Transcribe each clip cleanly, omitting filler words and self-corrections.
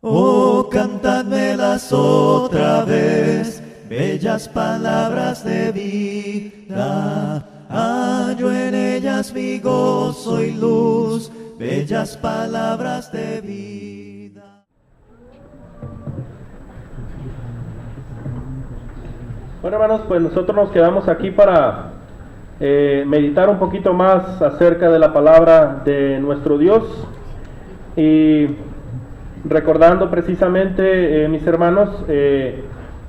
Oh, cantadmelas otra vez, bellas palabras de vida. Hallo en ellas mi gozo y luz, bellas palabras de vida. Bueno, hermanos, pues nosotros nos quedamos aquí para meditar un poquito más acerca de la palabra de nuestro Dios y recordando precisamente, mis hermanos,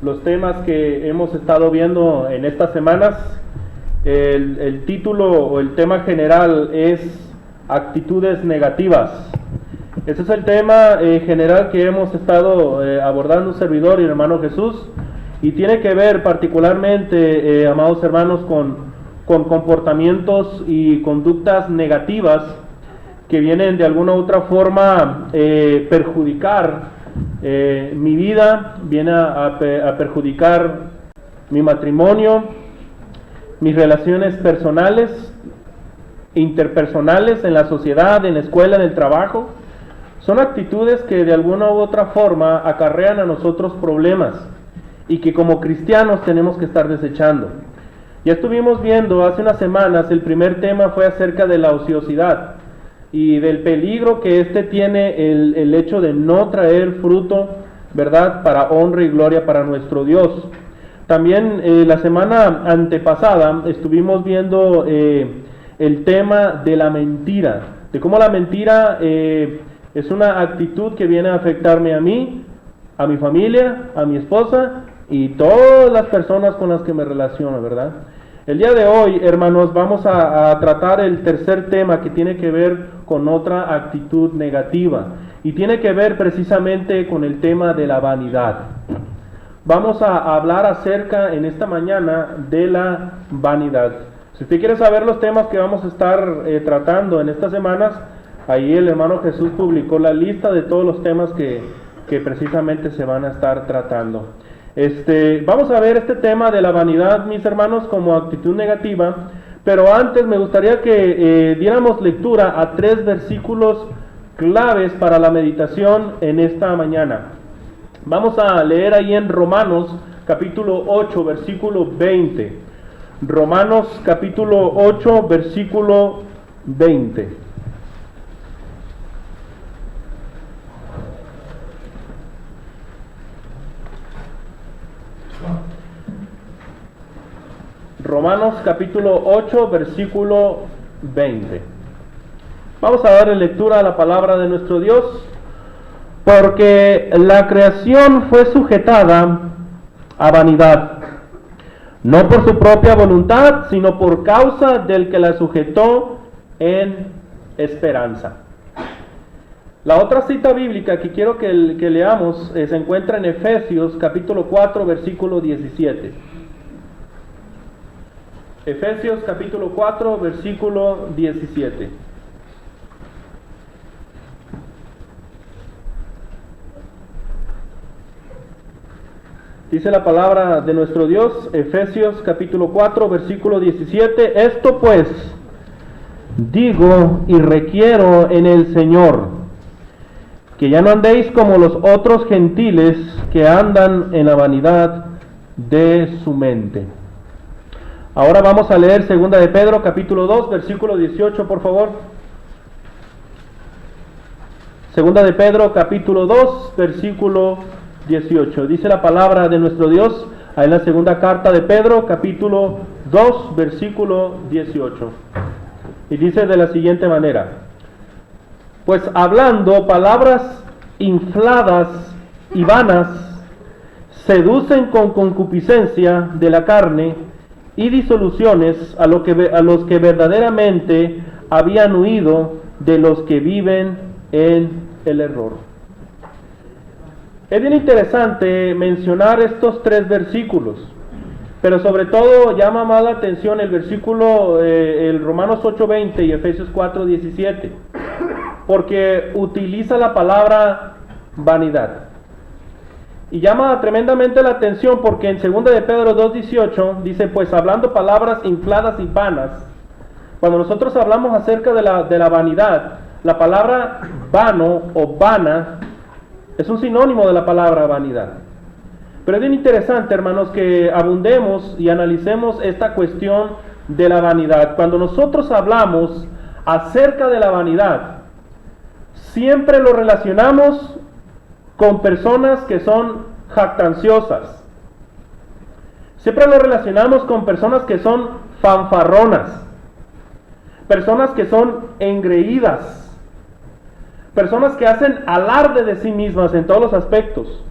los temas que hemos estado viendo en estas semanas. El título o el tema general es actitudes negativas. Ese es el tema general que hemos estado abordando un servidor y el hermano Jesús, y tiene que ver particularmente, amados hermanos, con comportamientos y conductas negativas que vienen de alguna u otra forma perjudicar mi vida, viene a perjudicar mi matrimonio, mis relaciones personales, interpersonales, en la sociedad, en la escuela, en el trabajo. Son actitudes que de alguna u otra forma acarrean a nosotros problemas y que como cristianos tenemos que estar desechando. Ya estuvimos viendo hace unas semanas, el primer tema fue acerca de la ociosidad y del peligro que tiene el hecho de no traer fruto, ¿verdad?, para honra y gloria para nuestro Dios. También la semana antepasada estuvimos viendo el tema de la mentira, de cómo la mentira es una actitud que viene a afectarme a mí, a mi familia, a mi esposa y todas las personas con las que me relaciono, ¿verdad? El día de hoy, hermanos, vamos a tratar el tercer tema que tiene que ver con otra actitud negativa y tiene que ver precisamente con el tema de la vanidad. Vamos a hablar acerca en esta mañana de la vanidad. Si usted quiere saber los temas que vamos a estar tratando en estas semanas, ahí el hermano Jesús publicó la lista de todos los temas que precisamente se van a estar tratando. Vamos a ver este tema de la vanidad, mis hermanos, como actitud negativa, pero antes me gustaría que diéramos lectura a 3 versículos claves para la meditación en esta mañana. Vamos a leer ahí en Romanos capítulo 8, versículo 20. Romanos capítulo 8, versículo 20. Romanos capítulo 8, versículo 20. Vamos a darle lectura a la palabra de nuestro Dios. Porque la creación fue sujetada a vanidad, no por su propia voluntad, sino por causa del que la sujetó en esperanza. La otra cita bíblica que quiero que leamos se encuentra en Efesios capítulo 4, versículo 17. Efesios capítulo 4, versículo 17. Dice la palabra de nuestro Dios, Efesios capítulo 4, versículo 17. Esto pues digo y requiero en el Señor, que ya no andéis como los otros gentiles que andan en la vanidad de su mente. Ahora vamos a leer 2 de Pedro capítulo 2, versículo 18, por favor. 2 de Pedro capítulo 2, versículo 18. Dice la palabra de nuestro Dios, ahí en la segunda carta de Pedro, capítulo 2, versículo 18. Y dice de la siguiente manera: pues hablando palabras infladas y vanas, seducen con concupiscencia de la carne y disoluciones a los que verdaderamente habían huido de los que viven en el error. Es bien interesante mencionar estos 3 versículos, pero sobre todo llama más la atención el versículo, el Romanos 8:20 y Efesios 4:17, porque utiliza la palabra vanidad. Y llama tremendamente la atención porque en 2 de Pedro 2:18 dice, pues hablando palabras infladas y vanas. Cuando nosotros hablamos acerca de la vanidad, la palabra vano o vana Es un sinónimo de la palabra vanidad. Pero es bien interesante, hermanos, que abundemos y analicemos esta cuestión de la vanidad. Cuando nosotros hablamos acerca de la vanidad, siempre lo relacionamos con personas que son jactanciosas. Siempre lo relacionamos con personas que son fanfarronas, personas que son engreídas, personas que hacen alarde de sí mismas en todos los aspectos,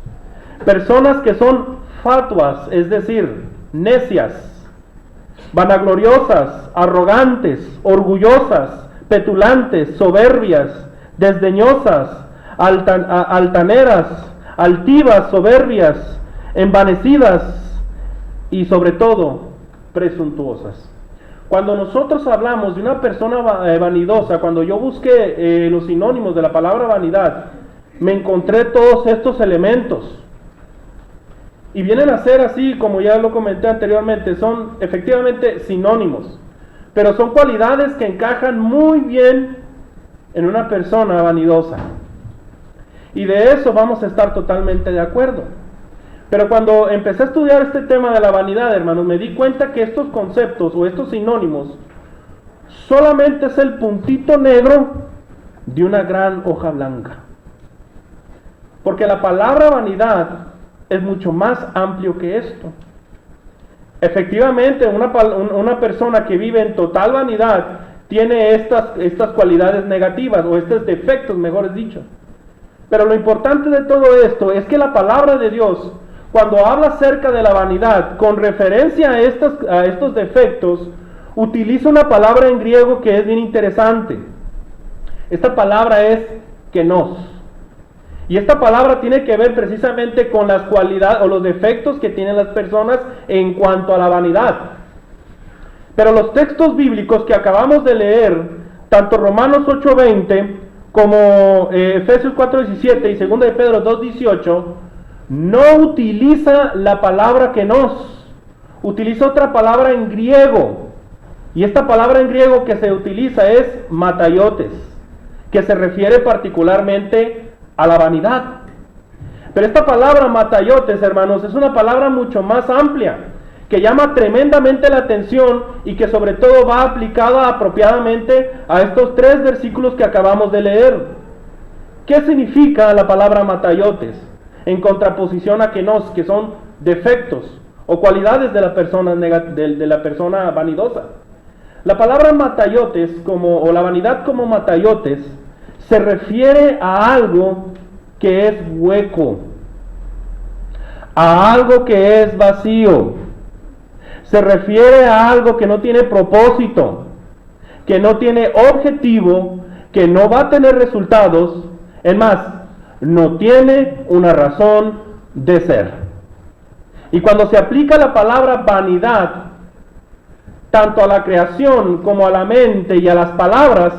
personas que son fatuas, es decir, necias, vanagloriosas, arrogantes, orgullosas, petulantes, soberbias, desdeñosas, altaneras, altivas, soberbias, envanecidas y sobre todo presuntuosas. Cuando nosotros hablamos de una persona vanidosa, cuando yo busqué los sinónimos de la palabra vanidad, me encontré todos estos elementos. Y vienen a ser así, como ya lo comenté anteriormente, son efectivamente sinónimos, pero son cualidades que encajan muy bien en una persona vanidosa. Y de eso vamos a estar totalmente de acuerdo. Pero cuando empecé a estudiar este tema de la vanidad, hermanos, me di cuenta que estos conceptos o estos sinónimos solamente es el puntito negro de una gran hoja blanca. Porque la palabra vanidad es mucho más amplio que esto. Efectivamente, una persona que vive en total vanidad tiene estas cualidades negativas, o estos defectos, mejor dicho. Pero lo importante de todo esto es que la palabra de Dios, cuando habla acerca de la vanidad, con referencia a estos defectos, utiliza una palabra en griego que es bien interesante. Esta palabra es kenos. Y esta palabra tiene que ver precisamente con las cualidades o los defectos que tienen las personas en cuanto a la vanidad. Pero los textos bíblicos que acabamos de leer, tanto Romanos 8:20 como Efesios 4:17 y 2 de Pedro 2:18, no utiliza la palabra kenos, utiliza otra palabra en griego. Y esta palabra en griego que se utiliza es mataiotes, que se refiere particularmente a la vanidad. Pero esta palabra mataiotes, hermanos, es una palabra mucho más amplia, que llama tremendamente la atención y que sobre todo va aplicada apropiadamente a estos 3 versículos que acabamos de leer. ¿Qué significa la palabra mataiotes? En contraposición a kenos, que son defectos o cualidades de la persona vanidosa. La palabra mataiotes, o la vanidad como mataiotes, se refiere a algo que es hueco, a algo que es vacío. Se refiere a algo que no tiene propósito, que no tiene objetivo, que no va a tener resultados. Es más, no tiene una razón de ser. Y cuando se aplica la palabra vanidad, tanto a la creación como a la mente y a las palabras,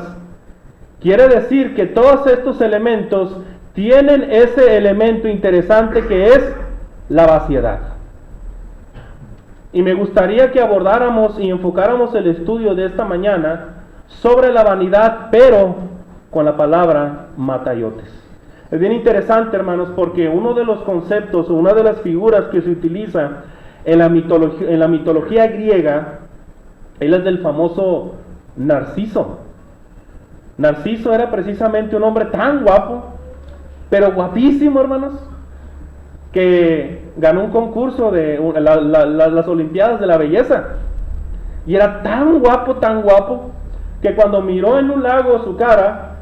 quiere decir que todos estos elementos tienen ese elemento interesante que es la vaciedad. Y me gustaría que abordáramos y enfocáramos el estudio de esta mañana sobre la vanidad, pero con la palabra mataiotes. Es bien interesante, hermanos, porque uno de los conceptos o una de las figuras que se utiliza en la mitología griega, él es del famoso Narciso. Narciso era precisamente un hombre tan guapo, pero guapísimo, hermanos, que ganó un concurso de las Olimpiadas de la Belleza. Y era tan guapo, que cuando miró en un lago su cara,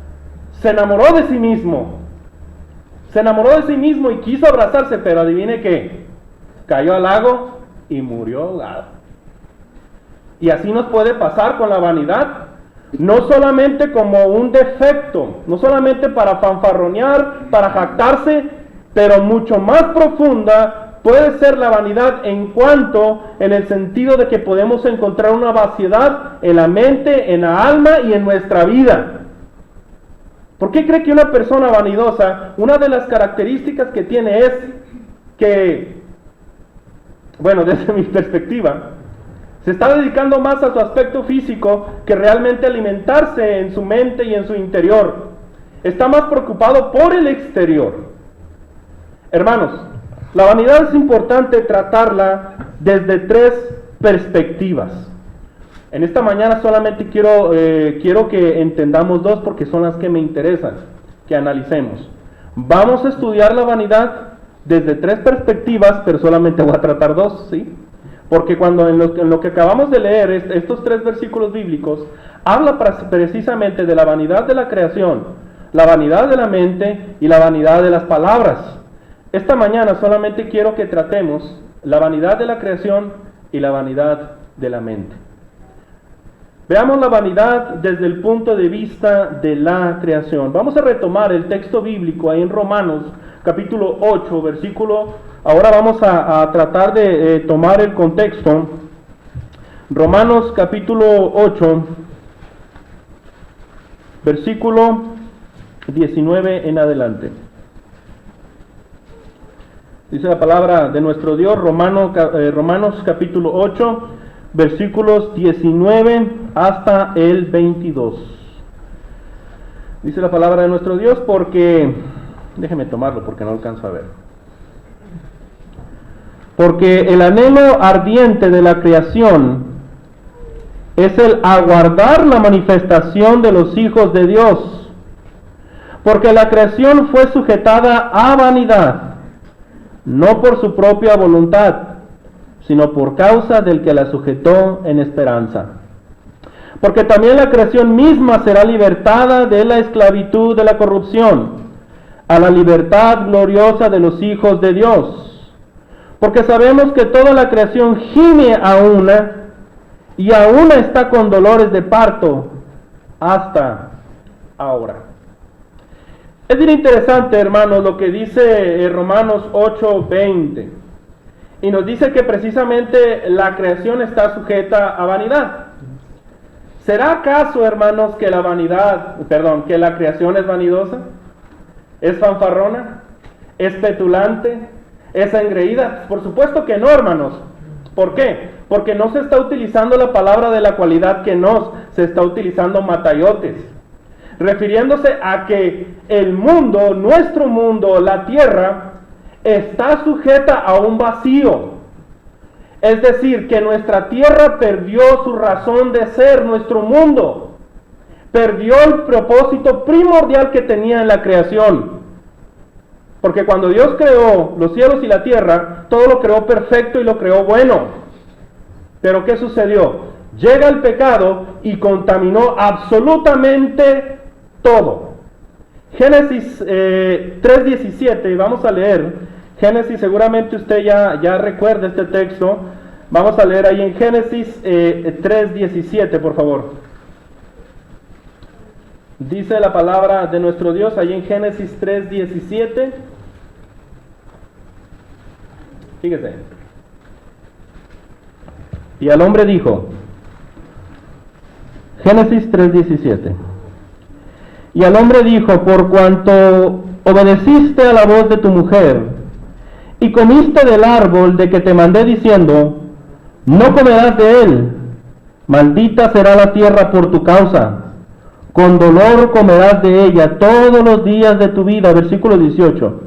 se enamoró de sí mismo. Se enamoró de sí mismo y quiso abrazarse, pero adivine qué, cayó al lago y murió ahogado. Y así nos puede pasar con la vanidad. No solamente como un defecto, no solamente para fanfarronear, para jactarse, pero mucho más profunda puede ser la vanidad en el sentido de que podemos encontrar una vaciedad en la mente, en la alma y en nuestra vida. ¿Por qué cree que una persona vanidosa, una de las características que tiene es que, bueno, desde mi perspectiva, se está dedicando más a su aspecto físico que realmente alimentarse en su mente y en su interior? Está más preocupado por el exterior. Hermanos, la vanidad es importante tratarla desde tres perspectivas. En esta mañana solamente quiero que entendamos dos porque son las que me interesan, que analicemos. Vamos a estudiar la vanidad desde tres perspectivas, pero solamente voy a tratar dos, ¿sí? Porque cuando en lo que acabamos de leer, estos tres versículos bíblicos, habla precisamente de la vanidad de la creación, la vanidad de la mente y la vanidad de las palabras. Esta mañana solamente quiero que tratemos la vanidad de la creación y la vanidad de la mente. Veamos la vanidad desde el punto de vista de la creación. Vamos a retomar el texto bíblico ahí en Romanos, capítulo 8, versículo. Ahora vamos a tratar de tomar el contexto. Romanos, capítulo 8, versículo 19 en adelante. Dice la palabra de nuestro Dios, Romanos capítulo 8, versículos 19 hasta el 22. Dice la palabra de nuestro Dios porque, déjeme tomarlo porque no alcanzo a ver. Porque el anhelo ardiente de la creación es el aguardar la manifestación de los hijos de Dios. Porque la creación fue sujetada a vanidad, no por su propia voluntad, sino por causa del que la sujetó en esperanza. Porque también la creación misma será libertada de la esclavitud de la corrupción, a la libertad gloriosa de los hijos de Dios. Porque sabemos que toda la creación gime a una, y a una está con dolores de parto, hasta ahora. Es bien interesante, hermanos, lo que dice Romanos 8:20. Y nos dice que precisamente la creación está sujeta a vanidad. ¿Será acaso, hermanos, que que la creación es vanidosa? ¿Es fanfarrona? ¿Es petulante? ¿Es engreída? Por supuesto que no, hermanos. ¿Por qué? Porque no se está utilizando la palabra de la cualidad que se está utilizando matayotes, refiriéndose a que el mundo, nuestro mundo, la tierra, está sujeta a un vacío. Es decir, que nuestra tierra perdió su razón de ser, nuestro mundo perdió el propósito primordial que tenía en la creación. Porque cuando Dios creó los cielos y la tierra, todo lo creó perfecto y lo creó bueno. Pero ¿qué sucedió? Llega el pecado y contaminó absolutamente todo. Génesis 3:17, vamos a leer. Génesis, seguramente usted ya recuerda este texto. Vamos a leer ahí en Génesis 3:17, por favor. Dice la palabra de nuestro Dios ahí en Génesis 3:17. Fíjese. Y al hombre dijo, Génesis 3:17. Y al hombre dijo, por cuanto obedeciste a la voz de tu mujer, y comiste del árbol de que te mandé diciendo, no comerás de él, maldita será la tierra por tu causa, con dolor comerás de ella todos los días de tu vida. Versículo 18.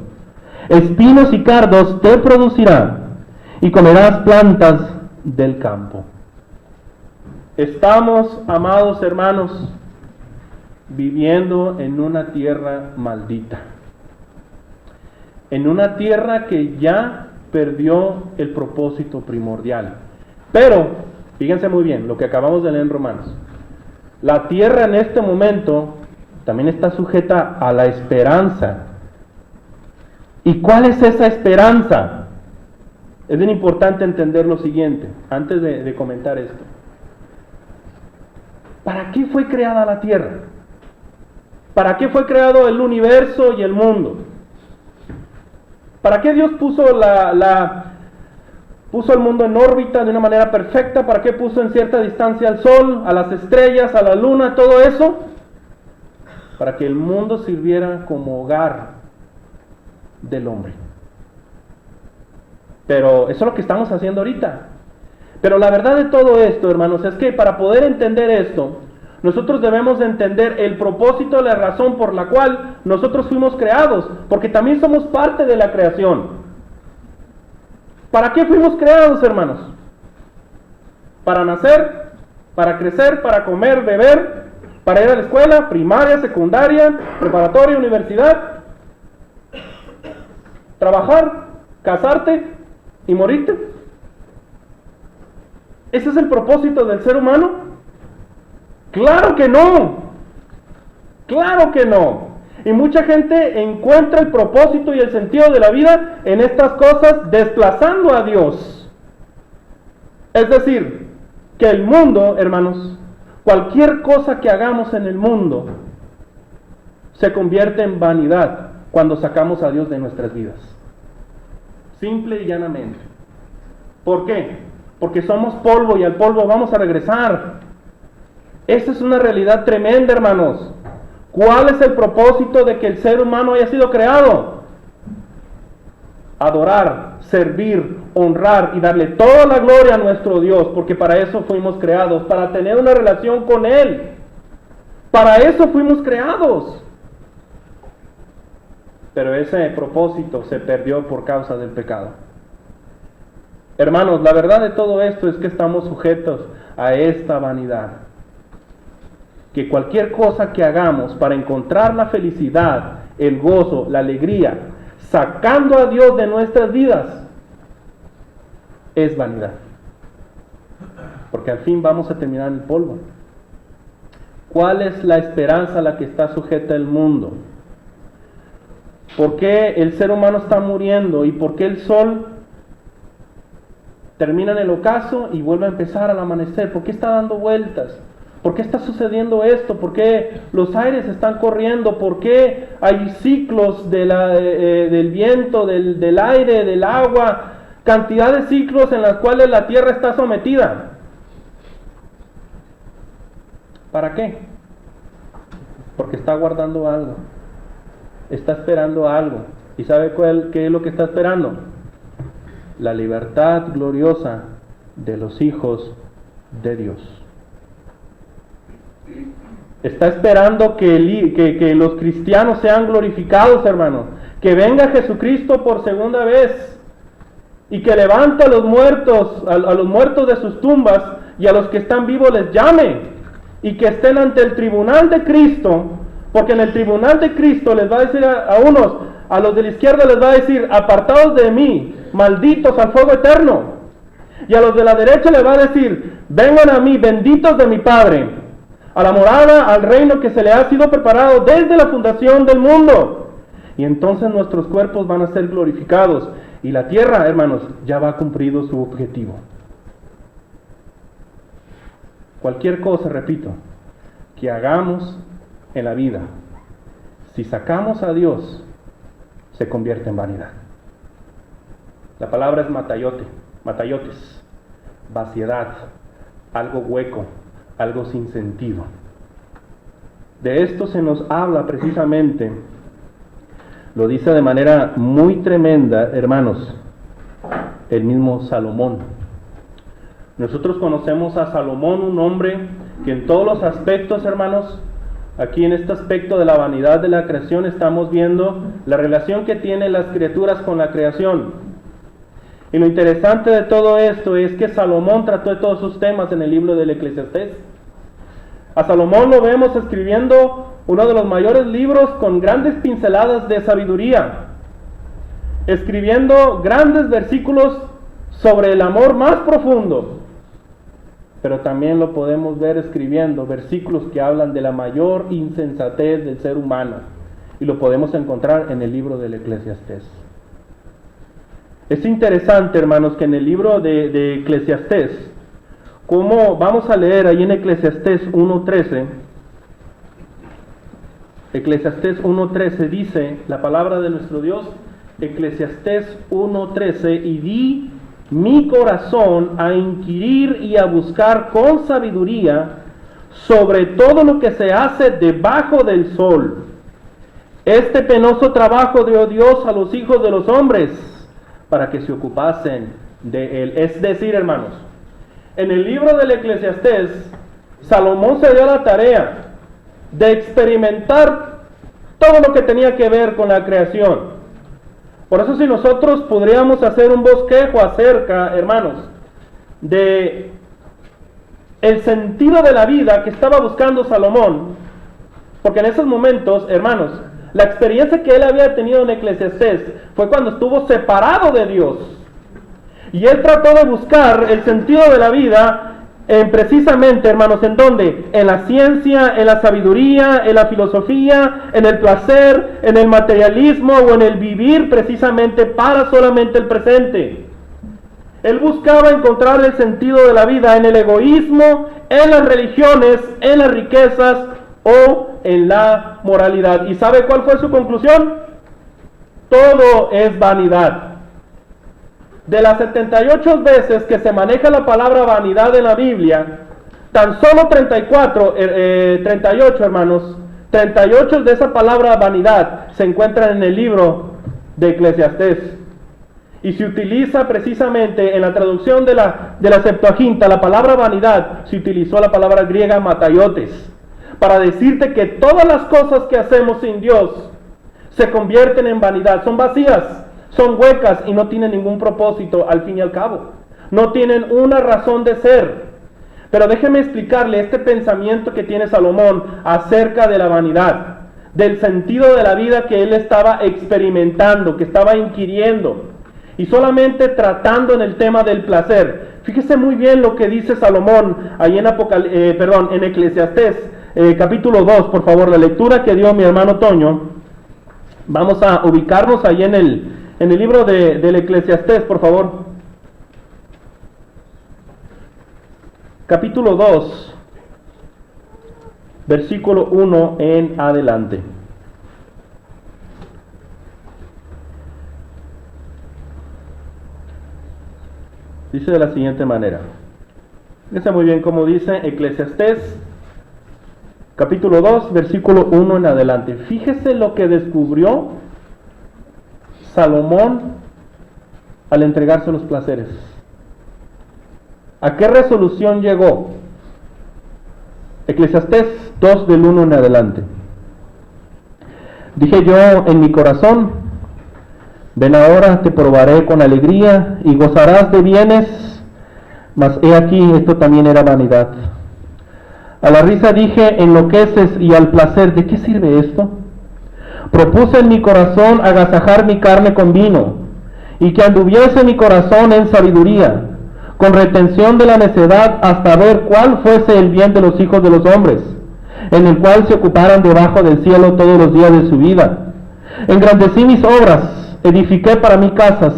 Espinos y cardos te producirá, y comerás plantas del campo. Estamos, amados hermanos, viviendo en una tierra maldita. En una tierra que ya perdió el propósito primordial. Pero, fíjense muy bien lo que acabamos de leer en Romanos. La tierra en este momento también está sujeta a la esperanza. ¿Y cuál es esa esperanza? Es bien importante entender lo siguiente, antes de comentar esto. ¿Para qué fue creada la tierra? ¿Para qué fue creado el universo y el mundo? ¿Para qué Dios puso puso el mundo en órbita de una manera perfecta? ¿Para qué puso en cierta distancia al sol, a las estrellas, a la luna, todo eso? Para que el mundo sirviera como hogar del hombre. Pero eso es lo que estamos haciendo ahorita. Pero la verdad de todo esto, hermanos, es que para poder entender esto, nosotros debemos de entender el propósito, la razón por la cual nosotros fuimos creados, porque también somos parte de la creación. ¿Para qué fuimos creados, hermanos? Para nacer, para crecer, para comer, beber, para ir a la escuela, primaria, secundaria, preparatoria, universidad, trabajar, casarte y morirte. ¿Ese es el propósito del ser humano? ¡Claro que no! ¡Claro que no! Y mucha gente encuentra el propósito y el sentido de la vida en estas cosas, desplazando a Dios. Es decir, que el mundo, hermanos, cualquier cosa que hagamos en el mundo, se convierte en vanidad cuando sacamos a Dios de nuestras vidas. Simple y llanamente. ¿Por qué? Porque somos polvo y al polvo vamos a regresar. Esa es una realidad tremenda, hermanos. ¿Cuál es el propósito de que el ser humano haya sido creado? Adorar, servir, honrar y darle toda la gloria a nuestro Dios, porque para eso fuimos creados, para tener una relación con Él. Para eso fuimos creados. Pero ese propósito se perdió por causa del pecado. Hermanos, la verdad de todo esto es que estamos sujetos a esta vanidad. Que cualquier cosa que hagamos para encontrar la felicidad, el gozo, la alegría, sacando a Dios de nuestras vidas, es vanidad. Porque al fin vamos a terminar en el polvo. ¿Cuál es la esperanza a la que está sujeta el mundo? ¿Por qué el ser humano está muriendo? ¿Y por qué el sol termina en el ocaso y vuelve a empezar al amanecer? ¿Por qué está dando vueltas? ¿Por qué está sucediendo esto? ¿Por qué los aires están corriendo? ¿Por qué hay ciclos del viento, del aire, del agua? Cantidad de ciclos en los cuales la tierra está sometida. ¿Para qué? Porque está guardando algo. Está esperando algo. ¿Y sabe qué es lo que está esperando? La libertad gloriosa de los hijos de Dios. Está esperando que los cristianos sean glorificados, hermanos. Que venga Jesucristo por segunda vez y que levante a los muertos, a los muertos de sus tumbas, y a los que están vivos les llame, y que estén ante el tribunal de Cristo, porque en el tribunal de Cristo les va a decir a unos, a los de la izquierda les va a decir: apartados de mí, malditos al fuego eterno, y a los de la derecha les va a decir: vengan a mí, benditos de mi Padre, a la morada, al reino que se le ha sido preparado desde la fundación del mundo. Y entonces nuestros cuerpos van a ser glorificados, y la tierra, hermanos, ya va cumplido su objetivo. Cualquier cosa, repito, que hagamos en la vida, si sacamos a Dios, se convierte en vanidad. La palabra es matayotes, vaciedad, algo hueco, algo sin sentido. De esto se nos habla precisamente, lo dice de manera muy tremenda, hermanos, el mismo Salomón. Nosotros conocemos a Salomón, un hombre que en todos los aspectos, hermanos, aquí en este aspecto de la vanidad de la creación, estamos viendo la relación que tienen las criaturas con la creación. Y lo interesante de todo esto es que Salomón trató de todos esos temas en el libro del Eclesiastés. A Salomón lo vemos escribiendo uno de los mayores libros con grandes pinceladas de sabiduría, escribiendo grandes versículos sobre el amor más profundo. Pero también lo podemos ver escribiendo versículos que hablan de la mayor insensatez del ser humano, y lo podemos encontrar en el libro del Eclesiastés. Es interesante, hermanos, que en el libro de Eclesiastés, como vamos a leer ahí en Eclesiastés 1.13, Eclesiastés 1.13 dice la palabra de nuestro Dios, Eclesiastés 1.13: y di mi corazón a inquirir y a buscar con sabiduría sobre todo lo que se hace debajo del sol. Este penoso trabajo dio Dios a los hijos de los hombres para que se ocupasen de él. Es decir, hermanos, en el libro del Eclesiastés Salomón se dio a la tarea de experimentar todo lo que tenía que ver con la creación. Por eso, si nosotros podríamos hacer un bosquejo acerca, hermanos, de el sentido de la vida que estaba buscando Salomón, porque en esos momentos, hermanos, la experiencia que él había tenido en Eclesiastés fue cuando estuvo separado de Dios. Y él trató de buscar el sentido de la vida precisamente, hermanos, ¿en dónde? En la ciencia, en la sabiduría, en la filosofía, en el placer, en el materialismo o en el vivir precisamente para solamente el presente. Él buscaba encontrar el sentido de la vida en el egoísmo, en las religiones, en las riquezas o en la moralidad. ¿Y sabe cuál fue su conclusión? Todo es vanidad. De las 78 veces que se maneja la palabra vanidad en la Biblia, tan solo 38 hermanos, 38 de esa palabra vanidad se encuentran en el libro de Eclesiastés. Y se utiliza precisamente en la traducción de la Septuaginta, la palabra vanidad, se utilizó la palabra griega mataiotes, para decirte que todas las cosas que hacemos sin Dios se convierten en vanidad, son vacías, son huecas y no tienen ningún propósito al fin y al cabo. No tienen una razón de ser. Pero déjeme explicarle este pensamiento que tiene Salomón acerca de la vanidad, del sentido de la vida que él estaba experimentando, que estaba inquiriendo, y solamente tratando en el tema del placer. Fíjese muy bien lo que dice Salomón ahí en Eclesiastés, capítulo 2, por favor, la lectura que dio mi hermano Toño. Vamos a ubicarnos ahí en el libro del Eclesiastés, por favor. Capítulo 2, versículo 1 en adelante. Dice de la siguiente manera. Fíjense muy bien cómo dice Eclesiastés, capítulo 2, versículo 1 en adelante. Fíjese lo que descubrió Salomón al entregarse los placeres. ¿A qué resolución llegó? Eclesiastés 2 del 1 en adelante. Dije yo en mi corazón, ven ahora, te probaré con alegría y gozarás de bienes, mas he aquí, esto también era vanidad. A la risa dije, enloqueces, y al placer, ¿de qué sirve esto? Propuse en mi corazón agasajar mi carne con vino, y que anduviese mi corazón en sabiduría, con retención de la necedad, hasta ver cuál fuese el bien de los hijos de los hombres, en el cual se ocuparan debajo del cielo todos los días de su vida. Engrandecí mis obras, edifiqué para mí casas,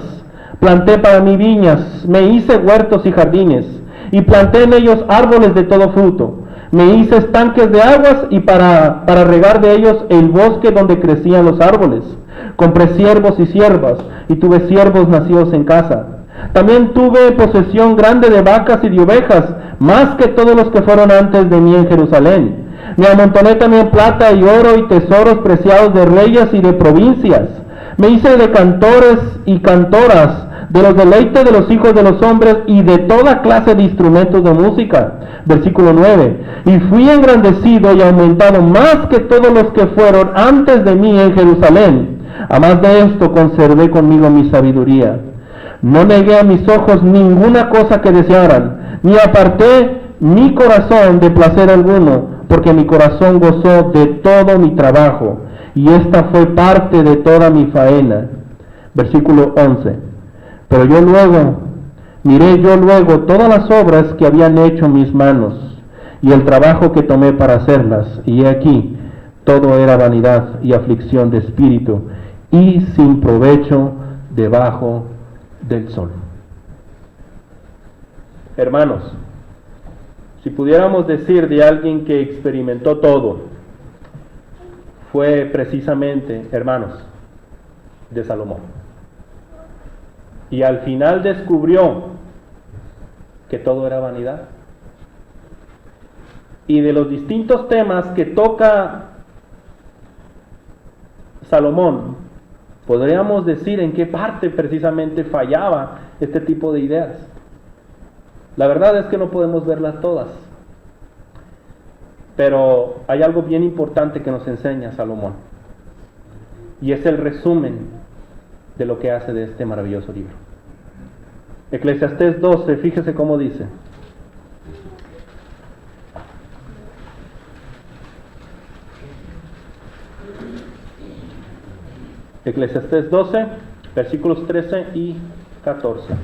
planté para mí viñas, me hice huertos y jardines, y planté en ellos árboles de todo fruto. Me hice estanques de aguas y para regar de ellos el bosque donde crecían los árboles. Compré siervos y siervas, y tuve siervos nacidos en casa. También tuve posesión grande de vacas y de ovejas, más que todos los que fueron antes de mí en Jerusalén. Me amontoné también plata y oro y tesoros preciados de reyes y de provincias. Me hice de cantores y cantoras, de los deleites de los hijos de los hombres y de toda clase de instrumentos de música. Versículo 9. Y fui engrandecido y aumentado más que todos los que fueron antes de mí en Jerusalén. A más de esto conservé conmigo mi sabiduría. No negué a mis ojos ninguna cosa que desearan, ni aparté mi corazón de placer alguno, porque mi corazón gozó de todo mi trabajo, y esta fue parte de toda mi faena. Versículo 11. Pero miré yo luego todas las obras que habían hecho mis manos, y el trabajo que tomé para hacerlas, y he aquí, todo era vanidad y aflicción de espíritu, y sin provecho debajo del sol. Hermanos, si pudiéramos decir de alguien que experimentó todo, fue precisamente, hermanos, de Salomón. Y al final descubrió que todo era vanidad. Y de los distintos temas que toca Salomón, podríamos decir en qué parte precisamente fallaba este tipo de ideas. La verdad es que no podemos verlas todas. Pero hay algo bien importante que nos enseña Salomón, y es el resumen de lo que hace de este maravilloso libro. Eclesiastés 12, fíjese cómo dice. Eclesiastés 12, versículos 13 y 14.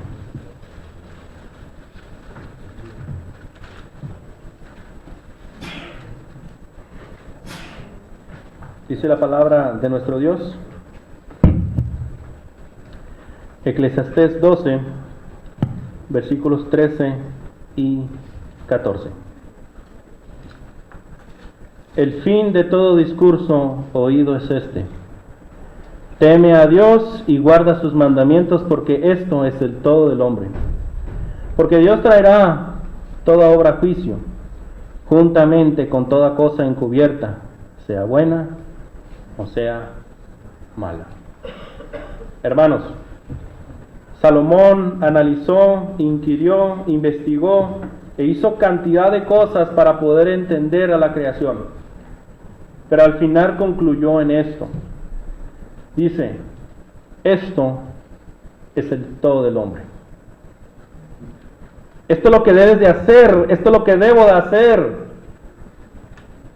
Dice la palabra de nuestro Dios. Eclesiastés 12, versículos 13 y 14. El fin de todo discurso oído es este: teme a Dios y guarda sus mandamientos, porque esto es el todo del hombre. Porque Dios traerá toda obra a juicio, juntamente con toda cosa encubierta, sea buena o sea mala. Hermanos, Salomón analizó, inquirió, investigó e hizo cantidad de cosas para poder entender a la creación. Pero al final concluyó en esto. Dice, esto es el todo del hombre. Esto es lo que debes de hacer, esto es lo que debo de hacer.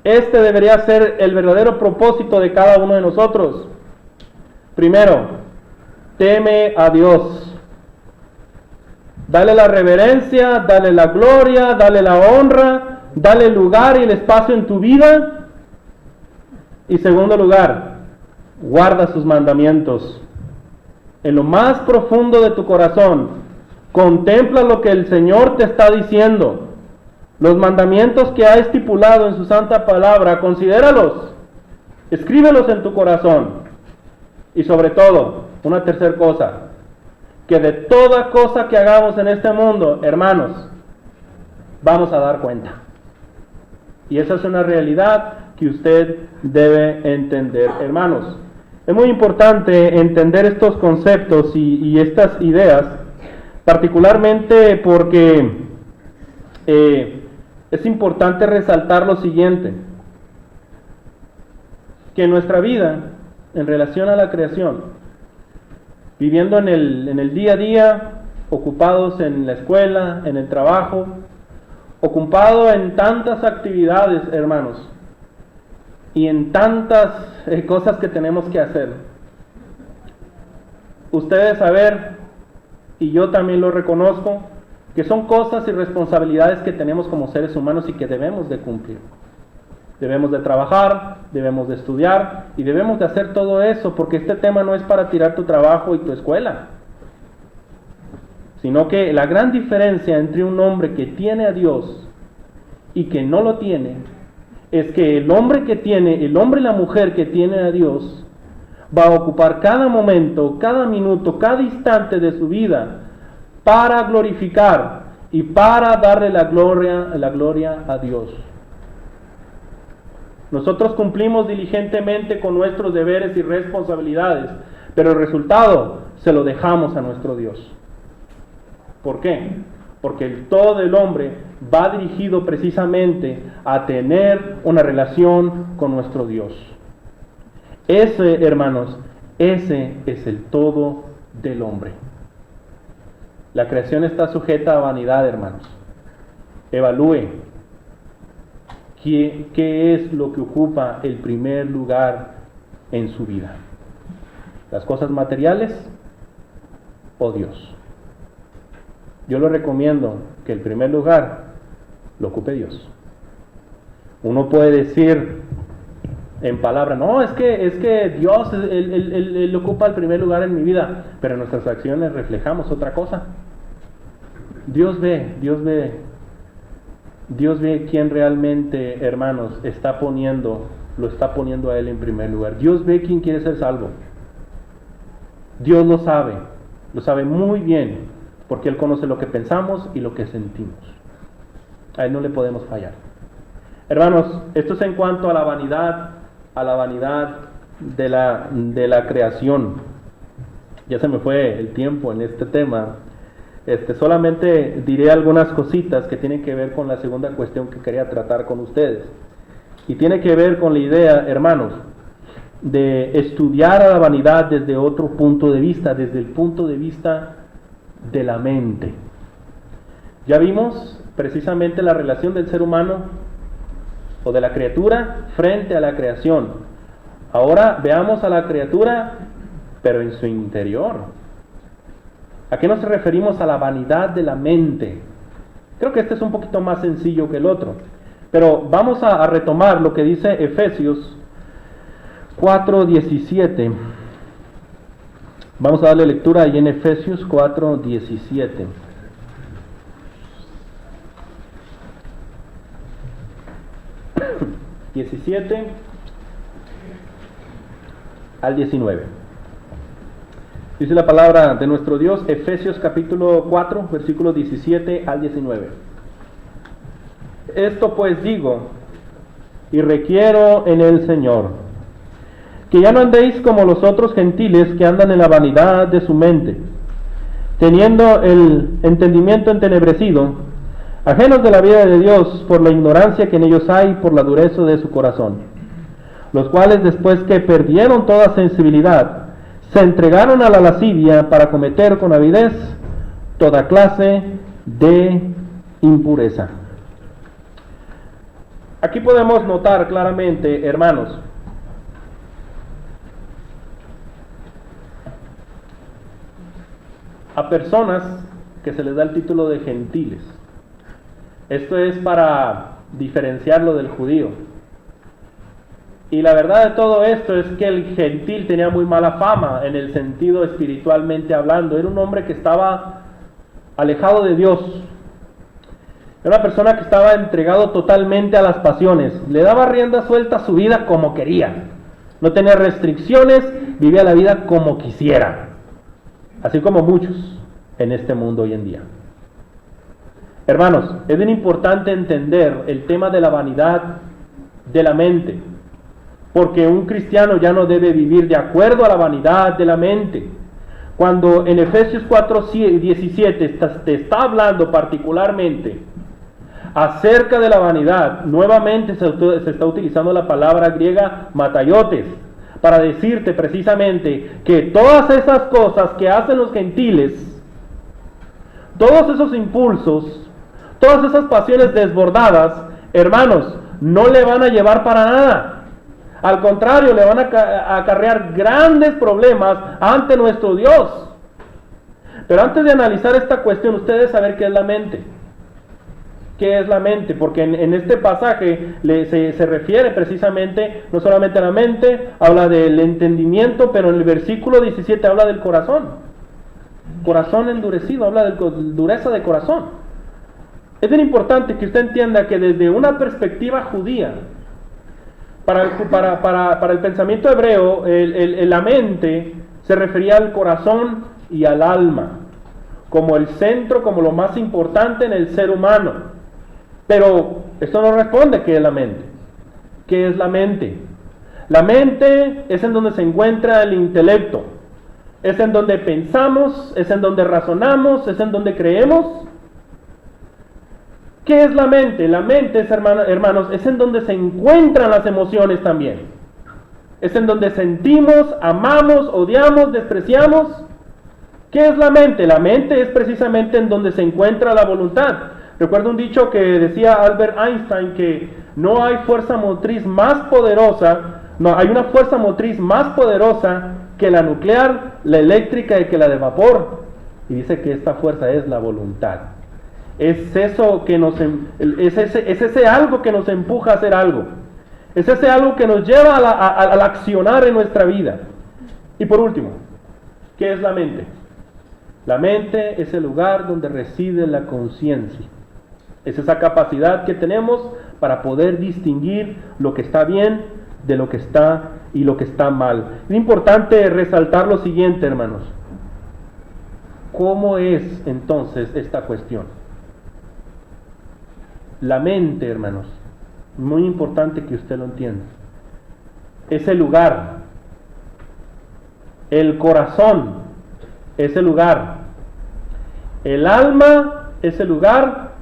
Este debería ser el verdadero propósito de cada uno de nosotros. Primero, teme a Dios. Dale la reverencia, dale la gloria, dale la honra, dale el lugar y el espacio en tu vida. Y segundo lugar, guarda sus mandamientos. En lo más profundo de tu corazón, contempla lo que el Señor te está diciendo. Los mandamientos que ha estipulado en su santa palabra, considéralos. Escríbelos en tu corazón. Y sobre todo, una tercera cosa, que de toda cosa que hagamos en este mundo, hermanos, vamos a dar cuenta. Y esa es una realidad que usted debe entender, hermanos. Es muy importante entender estos conceptos y estas ideas, particularmente porque es importante resaltar lo siguiente: que en nuestra vida, en relación a la creación, viviendo en el día a día, ocupados en la escuela, en el trabajo, ocupado en tantas actividades, hermanos, y en tantas cosas que tenemos que hacer, ustedes saber, y yo también lo reconozco, que son cosas y responsabilidades que tenemos como seres humanos y que debemos de cumplir. Debemos de trabajar, debemos de estudiar y debemos de hacer todo eso, porque este tema no es para tirar tu trabajo y tu escuela, sino que la gran diferencia entre un hombre que tiene a Dios y que no lo tiene, es que el hombre y la mujer que tiene a Dios, va a ocupar cada momento, cada minuto, cada instante de su vida para glorificar y para darle la gloria a Dios. Nosotros cumplimos diligentemente con nuestros deberes y responsabilidades, pero el resultado se lo dejamos a nuestro Dios. ¿Por qué? Porque el todo del hombre va dirigido precisamente a tener una relación con nuestro Dios. Ese, hermanos, ese es el todo del hombre. La creación está sujeta a vanidad, hermanos. Evalúe qué es lo que ocupa el primer lugar en su vida. ¿Las cosas materiales o Dios? Yo le recomiendo que el primer lugar lo ocupe Dios. Uno puede decir en palabra, no, es que Dios él ocupa el primer lugar en mi vida, pero en nuestras acciones reflejamos otra cosa. Dios ve quién realmente, hermanos, lo está poniendo a Él en primer lugar. Dios ve quién quiere ser salvo. Dios lo sabe muy bien, porque Él conoce lo que pensamos y lo que sentimos. A Él no le podemos fallar. Hermanos, esto es en cuanto a la vanidad de la creación. Ya se me fue el tiempo en este tema. Solamente diré algunas cositas que tienen que ver con la segunda cuestión que quería tratar con ustedes. Y tiene que ver con la idea, hermanos, de estudiar a la vanidad desde otro punto de vista, desde el punto de vista de la mente. Ya vimos precisamente la relación del ser humano o de la criatura frente a la creación. Ahora veamos a la criatura, pero en su interior. ¿A qué nos referimos a la vanidad de la mente? Creo que este es un poquito más sencillo que el otro. Pero vamos a retomar lo que dice Efesios 4:17. Vamos a darle lectura ahí en Efesios 4:17. (17 al 19). Dice la palabra de nuestro Dios, Efesios capítulo 4, versículos 17 al 19. Esto pues digo, y requiero en el Señor, que ya no andéis como los otros gentiles que andan en la vanidad de su mente, teniendo el entendimiento entenebrecido, ajenos de la vida de Dios por la ignorancia que en ellos hay, por la dureza de su corazón, los cuales después que perdieron toda sensibilidad, se entregaron a la lascivia para cometer con avidez toda clase de impureza. Aquí podemos notar claramente, hermanos, a personas que se les da el título de gentiles. Esto es para diferenciarlo del judío. Y la verdad de todo esto es que el gentil tenía muy mala fama en el sentido espiritualmente hablando. Era un hombre que estaba alejado de Dios. Era una persona que estaba entregado totalmente a las pasiones. Le daba rienda suelta a su vida como quería. No tenía restricciones, vivía la vida como quisiera. Así como muchos en este mundo hoy en día. Hermanos, es bien importante entender el tema de la vanidad de la mente. Porque un cristiano ya no debe vivir de acuerdo a la vanidad de la mente. Cuando en Efesios 4:17 te está hablando particularmente acerca de la vanidad, nuevamente se está utilizando la palabra griega mataiotes, para decirte precisamente que todas esas cosas que hacen los gentiles, todos esos impulsos, todas esas pasiones desbordadas, hermanos, no le van a llevar para nada. Al contrario, le van a acarrear grandes problemas ante nuestro Dios. Pero antes de analizar esta cuestión, usted debe saber qué es la mente. ¿Qué es la mente? Porque en este pasaje se refiere precisamente no solamente a la mente, habla del entendimiento, pero en el versículo 17 habla del corazón. Corazón endurecido, habla de dureza de corazón. Es bien importante que usted entienda que desde una perspectiva judía, para el pensamiento hebreo, la mente se refería al corazón y al alma, como el centro, como lo más importante en el ser humano. Pero esto no responde qué es la mente. ¿Qué es la mente? La mente es en donde se encuentra el intelecto, es en donde pensamos, es en donde razonamos, es en donde creemos. ¿Qué es la mente? La mente, hermanos, es en donde se encuentran las emociones también. Es en donde sentimos, amamos, odiamos, despreciamos. ¿Qué es la mente? La mente es precisamente en donde se encuentra la voluntad. Recuerdo un dicho que decía Albert Einstein, que no hay fuerza motriz más poderosa, no, hay una fuerza motriz más poderosa que la nuclear, la eléctrica y que la de vapor. Y dice que esta fuerza es la voluntad. Es eso que es ese algo que nos empuja a hacer algo. Es ese algo que nos lleva al accionar en nuestra vida. Y por último, ¿qué es la mente? La mente es el lugar donde reside la conciencia. Es esa capacidad que tenemos para poder distinguir lo que está bien de lo que está y lo que está mal. Es importante resaltar lo siguiente, hermanos. ¿Cómo es entonces esta cuestión? La mente, hermanos, muy importante que usted lo entienda. Es el lugar. El corazón es el lugar. El alma es el lugar.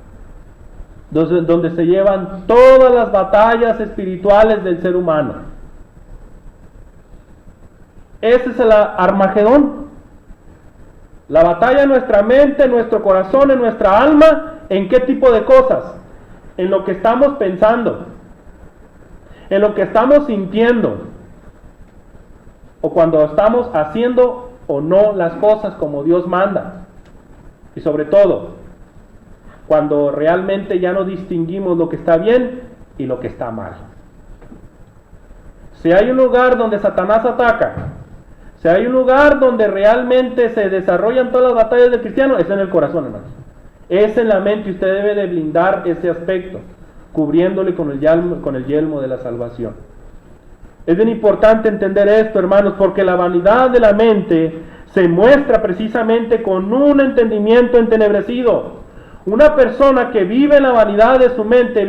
donde se llevan todas las batallas espirituales del ser humano. Ese es el Armagedón. La batalla en nuestra mente, en nuestro corazón, en nuestra alma. ¿En qué tipo de cosas? En lo que estamos pensando, en lo que estamos sintiendo, o cuando estamos haciendo o no las cosas como Dios manda. Y sobre todo, cuando realmente ya no distinguimos lo que está bien y lo que está mal. Si hay un lugar donde Satanás ataca, si hay un lugar donde realmente se desarrollan todas las batallas del cristiano, es en el corazón, hermanos. Es en la mente, y usted debe de blindar ese aspecto, cubriéndole con el yelmo de la salvación. Es bien importante entender esto, hermanos, porque la vanidad de la mente se muestra precisamente con un entendimiento entenebrecido. Una persona que vive en la vanidad de su mente,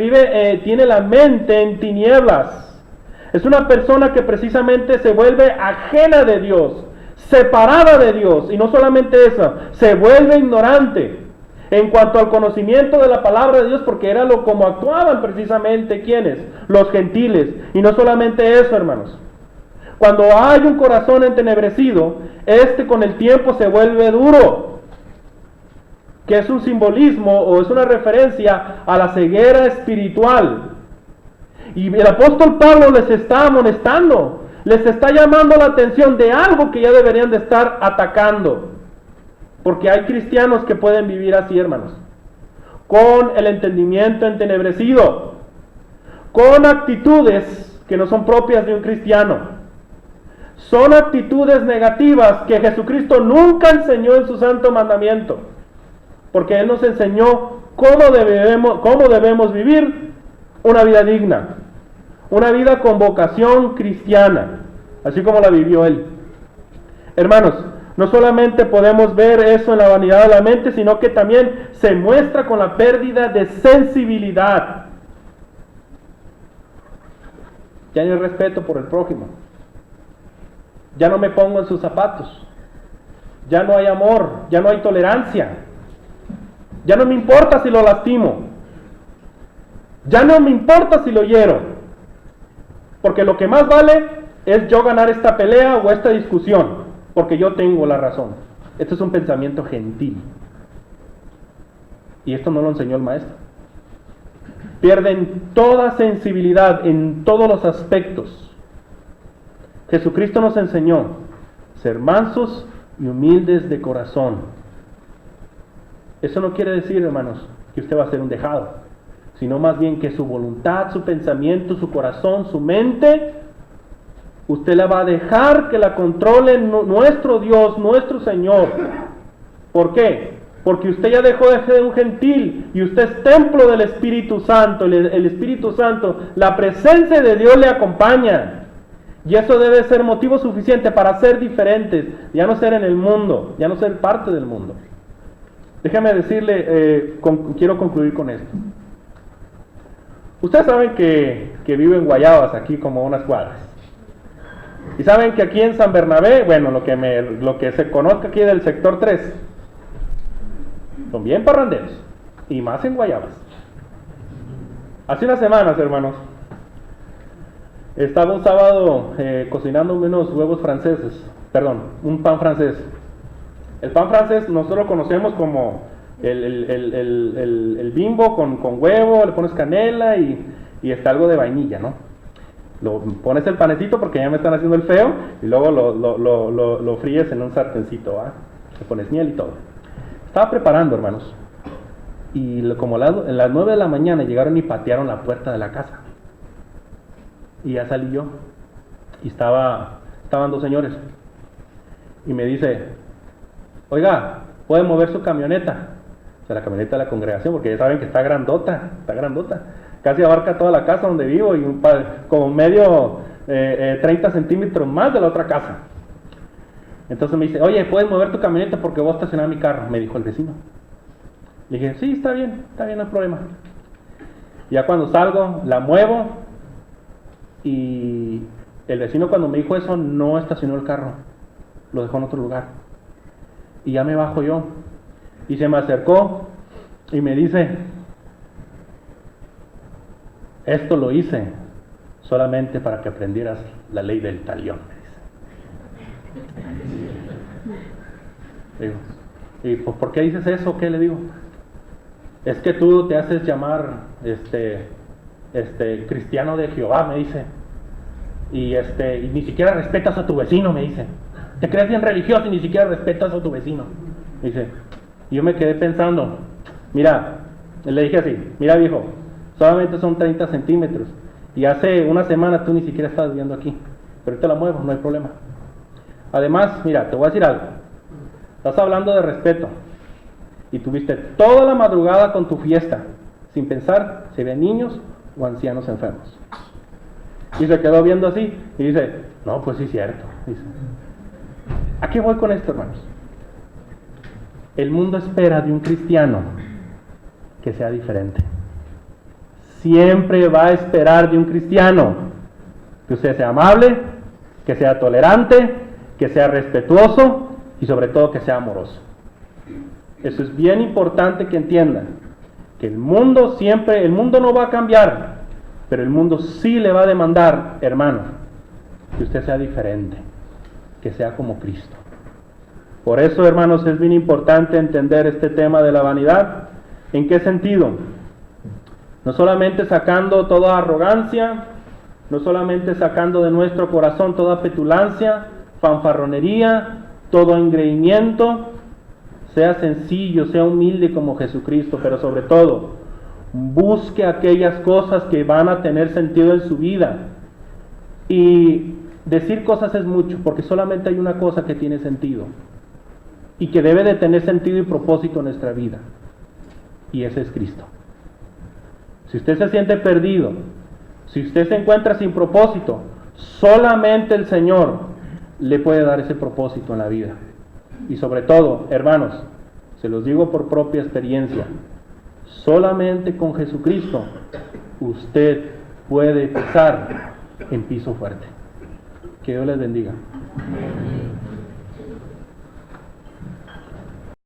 tiene la mente en tinieblas. Es una persona que precisamente se vuelve ajena de Dios, separada de Dios, y no solamente eso, se vuelve ignorante en cuanto al conocimiento de la palabra de Dios, porque era como actuaban precisamente, ¿quiénes? Los gentiles. Y no solamente eso, hermanos. Cuando hay un corazón entenebrecido, con el tiempo se vuelve duro, que es un simbolismo o es una referencia a la ceguera espiritual. Y el apóstol Pablo les está amonestando, les está llamando la atención de algo que ya deberían de estar atacando. Porque hay cristianos que pueden vivir así, hermanos, con el entendimiento entenebrecido, con actitudes que no son propias de un cristiano. Son actitudes negativas que Jesucristo nunca enseñó en su santo mandamiento, porque Él nos enseñó cómo debemos vivir una vida digna, una vida con vocación cristiana, así como la vivió Él. Hermanos, no solamente podemos ver eso en la vanidad de la mente, sino que también se muestra con la pérdida de sensibilidad. Ya no hay respeto por el prójimo. Ya no me pongo en sus zapatos. Ya no hay amor, ya no hay tolerancia. Ya no me importa si lo lastimo. Ya no me importa si lo hiero. Porque lo que más vale es yo ganar esta pelea o esta discusión, porque yo tengo la razón. Esto es un pensamiento gentil. Y esto no lo enseñó el maestro. Pierden toda sensibilidad en todos los aspectos. Jesucristo nos enseñó ser mansos y humildes de corazón. Eso no quiere decir, hermanos, que usted va a ser un dejado, sino más bien que su voluntad, su pensamiento, su corazón, su mente, usted la va a dejar que la controle nuestro Dios, nuestro Señor. ¿Por qué? Porque usted ya dejó de ser un gentil y usted es templo del Espíritu Santo. El Espíritu Santo, la presencia de Dios le acompaña. Y eso debe ser motivo suficiente para ser diferentes, ya no ser en el mundo, ya no ser parte del mundo. Déjame decirle, quiero concluir con esto. Ustedes saben que vivo en Guayabas, aquí como unas cuadras. Y saben que aquí en San Bernabé, bueno, lo que se conozca aquí del sector 3, son bien parranderos, y más en Guayabas. Hace unas semanas, hermanos, estaba un sábado cocinando unos huevos franceses, un pan francés. El pan francés nosotros lo conocemos como el Bimbo con huevo, le pones canela y está algo de vainilla, ¿no? Lo pones el panecito porque ya me están haciendo el feo y luego lo fríes en un sartencito, ¿va? Le pones miel y todo. Estaba preparando, hermanos, y como a las 9 de la mañana llegaron y patearon la puerta de la casa. Y ya salí yo y estaban dos señores y me dice: oiga, ¿puede mover su camioneta? O sea, la camioneta de la congregación, porque ya saben que está grandota, casi abarca toda la casa donde vivo y como medio 30 centímetros más de la otra casa. Entonces me dice: oye, ¿puedes mover tu camioneta porque voy a estacionar mi carro? Me dijo el vecino. Le dije: sí, está bien, no hay problema. Y ya cuando salgo, la muevo. Y el vecino, cuando me dijo eso, no estacionó el carro, lo dejó en otro lugar. Y ya me bajo yo y se me acercó y me dice: esto lo hice solamente para que aprendieras la ley del talión, me dice. Digo, ¿y pues por qué dices eso? ¿Qué le digo? Es que tú te haces llamar cristiano de Jehová, me dice. Y ni siquiera respetas a tu vecino, me dice. Te crees bien religioso y ni siquiera respetas a tu vecino. Dice. Y yo me quedé pensando, mira, le dije así, mira viejo, solamente son 30 centímetros. Y hace una semana tú ni siquiera estabas viendo aquí. Pero ahorita la muevo, no hay problema. Además, mira, te voy a decir algo. Estás hablando de respeto. Y tuviste toda la madrugada con tu fiesta, sin pensar si ven niños o ancianos enfermos. Y se quedó viendo así y dice, no, pues sí es cierto. Dice, ¿a qué voy con esto, hermanos? El mundo espera de un cristiano que sea diferente. Siempre va a esperar de un cristiano que usted sea amable, que sea tolerante, que sea respetuoso y sobre todo que sea amoroso. Eso es bien importante que entiendan, que el mundo no va a cambiar, pero el mundo sí le va a demandar, hermano, que usted sea diferente, que sea como Cristo. Por eso, hermanos, es bien importante entender este tema de la vanidad. ¿En qué sentido? No solamente sacando toda arrogancia, no solamente sacando de nuestro corazón toda petulancia, fanfarronería, todo engreimiento. Sea sencillo, sea humilde como Jesucristo, pero sobre todo, busque aquellas cosas que van a tener sentido en su vida. Y decir cosas es mucho, porque solamente hay una cosa que tiene sentido, y que debe de tener sentido y propósito en nuestra vida, y ese es Cristo. Si usted se siente perdido, si usted se encuentra sin propósito, solamente el Señor le puede dar ese propósito en la vida. Y sobre todo, hermanos, se los digo por propia experiencia, solamente con Jesucristo usted puede pisar en piso fuerte. Que Dios les bendiga.